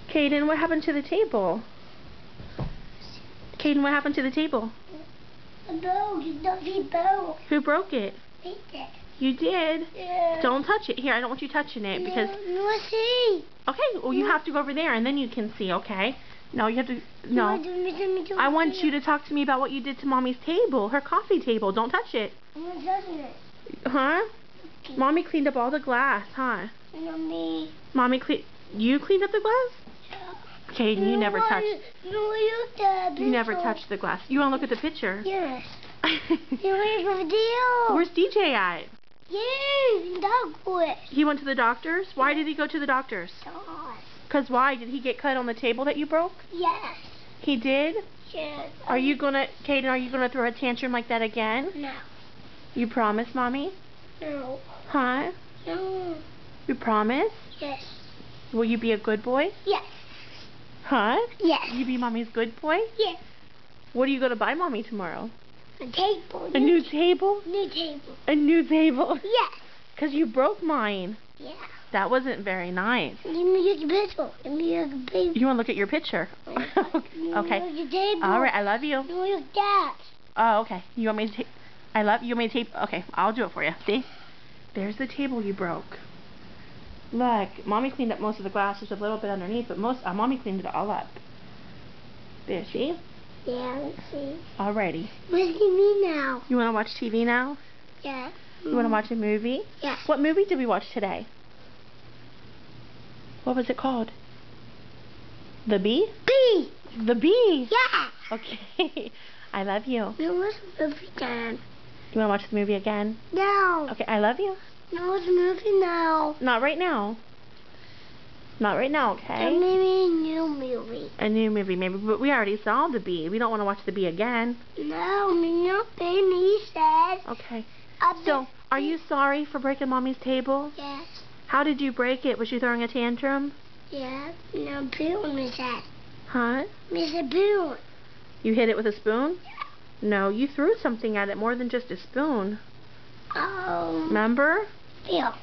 Caden, what happened to the table? Caden, what happened to the table? It broke. It broke. Who broke it? Me did. You did? Yeah. Don't touch it. Here, I don't want you touching it because... No, see. Okay, well you have to go over there and then you can see, okay? No, you have to... No. I want you to talk to me about what you did to Mommy's table, her coffee table. Don't touch it. I'm not touching it. Huh? Okay. Mommy cleaned up all the glass, huh? Mommy. You cleaned up the glass? Yeah. Caden, you never touched... No, you did. You never touched the glass. You want to look at the picture? Yes. You went to the video. Where's DJ at? Yes, doctor. He went to the doctor's? Why did he go to the doctor's? Because why? Did he get cut on the table that you broke? Yes. He did? Yes. Caden, are you gonna throw a tantrum like that again? No. You promise, Mommy? No. Huh? No. You promise? Yes. Will you be a good boy? Yes. Huh? Yes. You be Mommy's good boy? Yes. What are you gonna buy Mommy tomorrow? A table. A new table? New table. A new table? Yes. Because you broke mine. Yeah. That wasn't very nice. Let me look at the picture. Let me look at the picture. You want to look at your picture? Okay. Let me look at the table. All right, I love you. Let me look at that. Oh, okay. You want me to take... You want me to tape... Okay, I'll do it for you. See? There's the table you broke. Look, Mommy cleaned up most of the glass. There's a little bit underneath, but Mommy cleaned it all up. There, see? Yeah, let's see. Alrighty. What's TV now? You want to watch TV now? Yeah. You want to watch a movie? Yeah. What movie did we watch today? What was it called? The Bee? Bee! The Bee! Yeah! Okay. I love you. No, what's the movie again? You want to watch the movie again? No. Okay, I love you. No, what's the movie now? Not right now. Not right now, okay? Maybe a new movie. A new movie, maybe. But we already saw The Bee. We don't want to watch The Bee again. No, no, baby said. Okay. So, are you sorry for breaking Mommy's table? Yes. How did you break it? Was you throwing a tantrum? Yeah. No, spoon, Miss Ed. Huh? Miss a spoon. You hit it with a spoon? Yeah. No, you threw something at it more than just a spoon. Oh. Remember? Yeah.